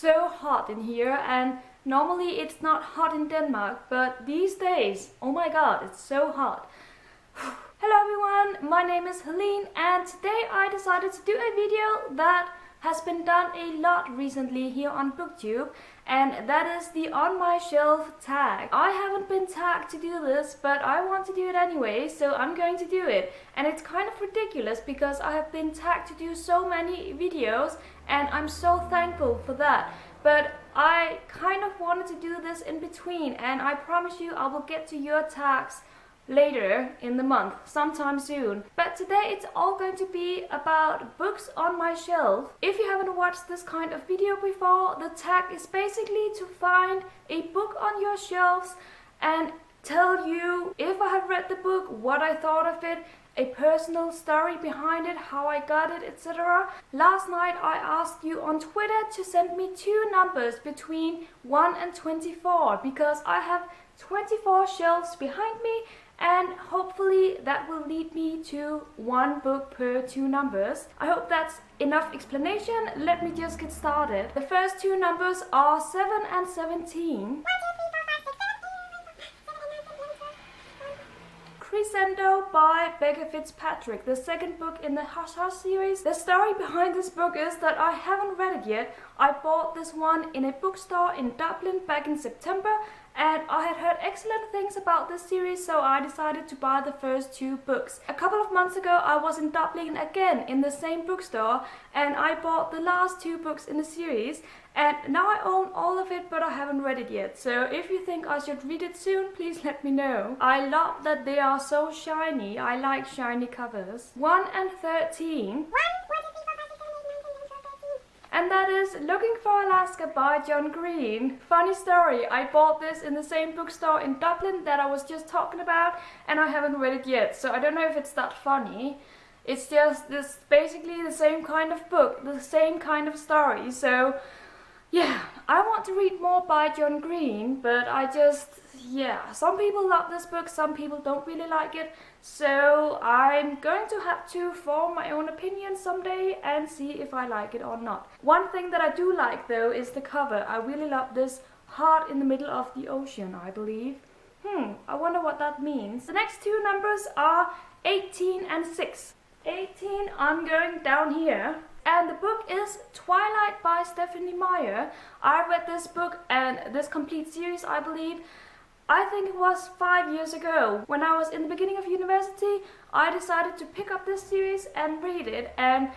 so hot in here, and normally it's not hot in Denmark, but these days, oh my god, it's so hot. Hello everyone, my name is Helene, and today I decided to do a video that has been done a lot recently here on BookTube, and that is the On My Shelf tag. I haven't been tagged to do this, but I want to do it anyway, so I'm going to do it. And it's kind of ridiculous because I have been tagged to do so many videos, and I'm so thankful for that. But I kind of wanted to do this in between, and I promise you I will get to your tags later in the month, sometime soon. But today it's all going to be about books on my shelf. If you haven't watched this kind of video before, the tag is basically to find a book on your shelves and tell you if I have read the book, what I thought of it, a personal story behind it, how I got it, etc. Last night I asked you on Twitter to send me 2 numbers between 1 and 24 because I have 24 shelves behind me, and hopefully that will lead me to 1 book per 2 numbers. I hope that's enough explanation. Let me just get started. The first 2 numbers are 7 and 17. Crescendo by Becca Fitzpatrick, the second book in the Hush Hush series. The story behind this book is that I haven't read it yet. I bought this one in a bookstore in Dublin back in September, and I had heard excellent things about this series, so I decided to buy the first 2 books. A couple of months ago I was in Dublin again in the same bookstore, and I bought the last 2 books in the series, and now I own all of it, but I haven't read it yet. So if you think I should read it soon, please let me know. I love that they are so shiny. I like shiny covers. 1 and 13. And that is Looking for Alaska by John Green. Funny story, I bought this in the same bookstore in Dublin that I was just talking about, and I haven't read it yet, so I don't know if it's that funny. It's just this basically the same kind of book, the same kind of story, so yeah, I want to read more by John Green, but some people love this book, some people don't really like it, so I'm going to have to form my own opinion someday and see if I like it or not. One thing that I do like though is the cover. I really love this heart in the middle of the ocean, I believe. I wonder what that means. The next 2 numbers are 18 and 6. 18, I'm going down here. And the book is Twilight by Stephanie Meyer. I read this book and this complete series, I believe, I think it was 5 years ago. When I was in the beginning of university, I decided to pick up this series and read it. And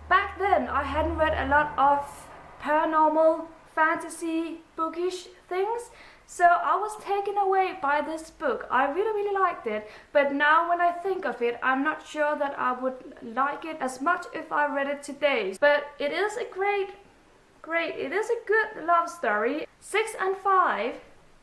back then, I hadn't read a lot of paranormal, fantasy, bookish things. So I was taken away by this book. I really liked it, but now when I think of it, I'm not sure that I would like it as much if I read it today. But it is a it is a good love story. 6 and 5.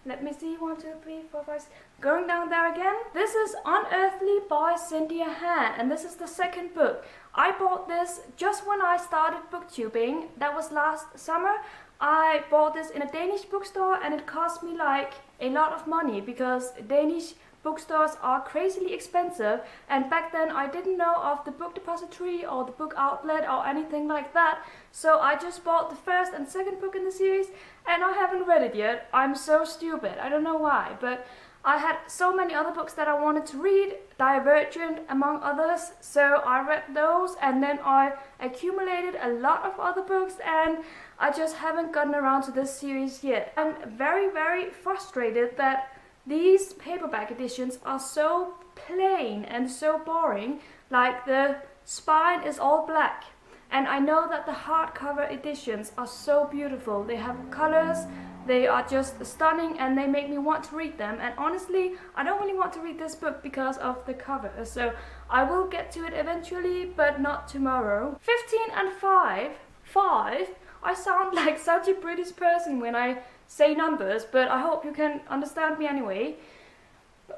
Let me see, 1, 2, 3, 4, 5, going down there again. This is Unearthly by Cynthia Han, and this is the second book. I bought this just when I started booktubing. That was last summer. I bought this in a Danish bookstore, and it cost me like a lot of money because Danish bookstores are crazily expensive, and back then I didn't know of the book depository or the book outlet or anything like that, so I just bought the first and second book in the series, and I haven't read it yet. I'm so stupid, I don't know why, but I had so many other books that I wanted to read, Divergent among others, so I read those, and then I accumulated a lot of other books, and I just haven't gotten around to this series yet. I'm very frustrated that these paperback editions are so plain and so boring, like the spine is all black. And I know that the hardcover editions are so beautiful. They have colors, they are just stunning, and they make me want to read them. And honestly, I don't really want to read this book because of the cover. So I will get to it eventually, but not tomorrow. 15 and 5. 5. I sound like such a British person when I say numbers, but I hope you can understand me anyway.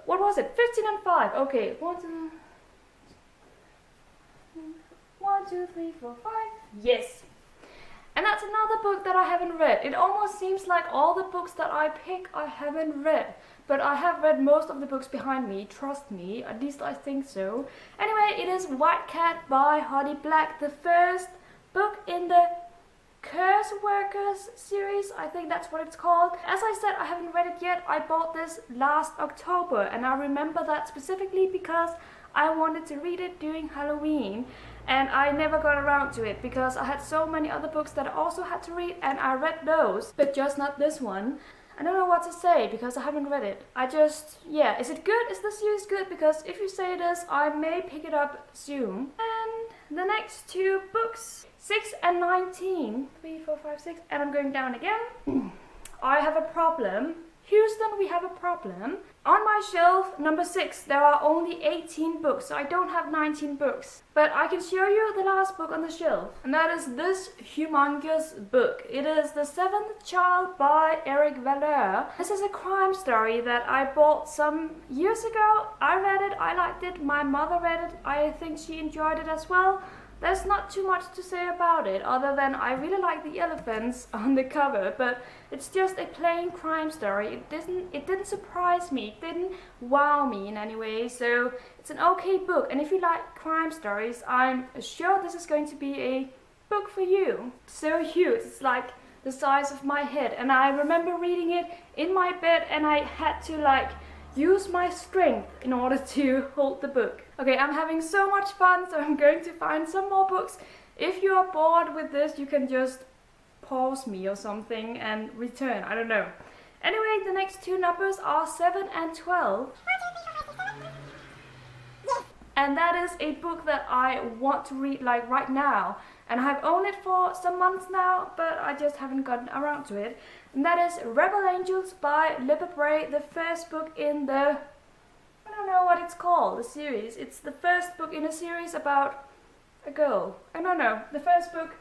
What was it? 15 and 5. Okay, 1, 2, 3, 4, 5. Yes. And that's another book that I haven't read. It almost seems like all the books that I pick I haven't read. But I have read most of the books behind me, trust me, at least I think so. Anyway, it is White Cat by Holly Black, the first book in the Curse Workers series, I think that's what it's called. As I said, I haven't read it yet. I bought this last October, and I remember that specifically because I wanted to read it during Halloween, and I never got around to it because I had so many other books that I also had to read, and I read those, but just not this one. I don't know what to say because I haven't read it. Yeah, is it good? Is the series good? Because if you say it is, I may pick it up soon. And the next two books, 6 and 19, 3, 4, 5, 6, and I'm going down again. I have a problem. Houston, we have a problem. On my shelf, number 6, there are only 18 books, so I don't have 19 books. But I can show you the last book on the shelf, and that is this humongous book. It is The Seventh Child by Erik Behler. This is a crime story that I bought some years ago. I read it, I liked it, my mother read it, I think she enjoyed it as well. There's not too much to say about it, other than I really like the elephants on the cover, but it's just a plain crime story. It didn't surprise me, it didn't wow me in any way, so it's an okay book. And if you like crime stories, I'm sure this is going to be a book for you. So huge, it's like the size of my head, and I remember reading it in my bed, and I had to use my strength in order to hold the book. Okay, I'm having so much fun, so I'm going to find some more books. If you are bored with this, you can just pause me or something and return, I don't know. Anyway, the next two numbers are 7 and 12. And that is a book that I want to read right now. And I've owned it for some months now, but I just haven't gotten around to it. And that is Rebel Angels by Libba Bray, the first book in the... I don't know what it's called, the series. It's the first book in a series about a girl. I don't know. The first book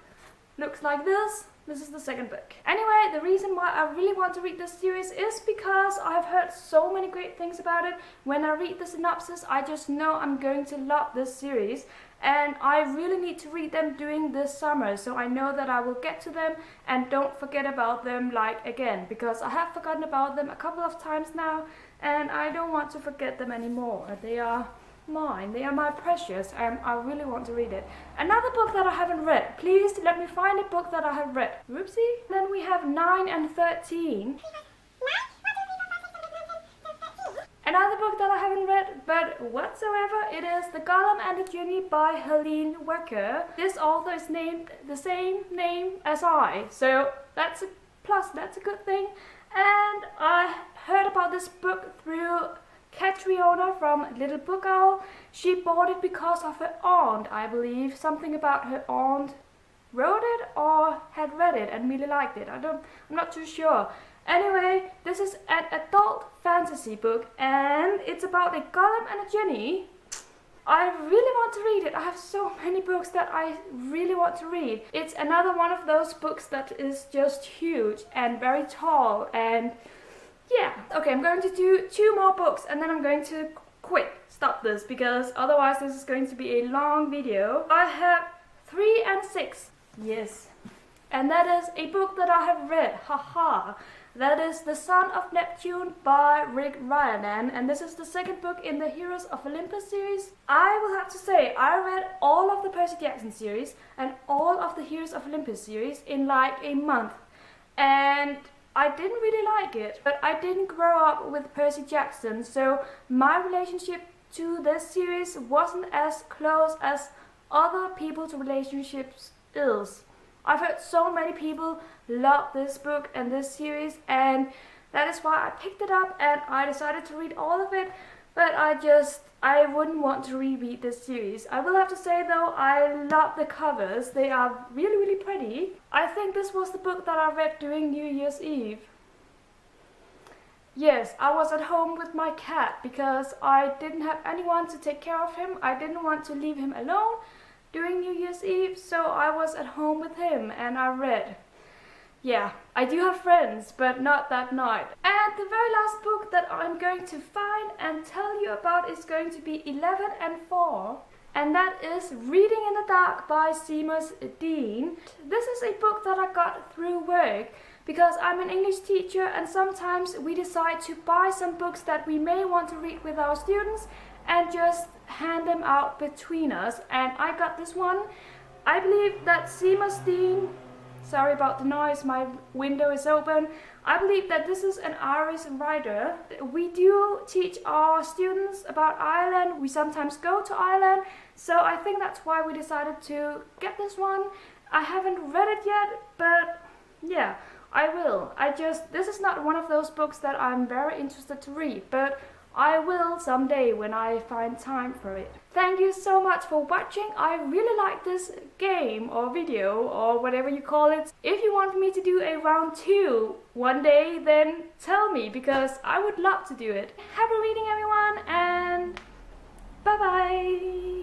looks like this. This is the second book. Anyway, the reason why I really want to read this series is because I've heard so many great things about it. When I read the synopsis, I just know I'm going to love this series. And I really need to read them during this summer, so I know that I will get to them and don't forget about them again, because I have forgotten about them a couple of times now, and I don't want to forget them anymore. They are mine, they are my precious, and I really want to read it. Another book that I haven't read, please let me find a book that I have read. Whoopsie. Then we have 9 and 13. Another book that I haven't read, but whatsoever, it is The Golem and the Cuny by Helene Wecker. This author is named the same name as I, so that's a plus, that's a good thing. And I heard about this book through Catriona from Little Book Owl. She bought it because of her aunt, I believe. Something about her aunt wrote it or had read it and really liked it. I'm not too sure. Anyway, this is an adult fantasy book, and it's about a golem and a genie. I really want to read it. I have so many books that I really want to read. It's another one of those books that is just huge and very tall, and yeah. Okay, I'm going to do 2 more books, and then I'm going to stop this, because otherwise this is going to be a long video. I have 3 and 6. Yes. And that is a book that I have read. Haha. That is The Son of Neptune by Rick Riordan, and this is the second book in the Heroes of Olympus series. I will have to say, I read all of the Percy Jackson series and all of the Heroes of Olympus series in a month, and I didn't really like it, but I didn't grow up with Percy Jackson, so my relationship to this series wasn't as close as other people's relationships is. I've heard so many people love this book and this series, and that is why I picked it up and I decided to read all of it, but I wouldn't want to reread this series. I will have to say though, I love the covers. They are really, really pretty. I think this was the book that I read during New Year's Eve. Yes, I was at home with my cat because I didn't have anyone to take care of him. I didn't want to leave him alone during New Year's Eve, so I was at home with him and I read. Yeah, I do have friends, but not that night. And the very last book that I'm going to find and tell you about is going to be 11 and 4. And that is Reading in the Dark by Seamus Dean. This is a book that I got through work because I'm an English teacher, and sometimes we decide to buy some books that we may want to read with our students and just hand them out between us. And I got this one. I believe that Seamus Dean Sorry about the noise, my window is open. I believe that this is an Irish writer. We do teach our students about Ireland. We sometimes go to Ireland, so I think that's why we decided to get this one. I haven't read it yet, but yeah, I will. This is not one of those books that I'm very interested to read, but I will someday when I find time for it. Thank you so much for watching. I really like this game or video or whatever you call it. If you want me to do a round 2 one day, then tell me, because I would love to do it. Happy reading, everyone, and bye bye!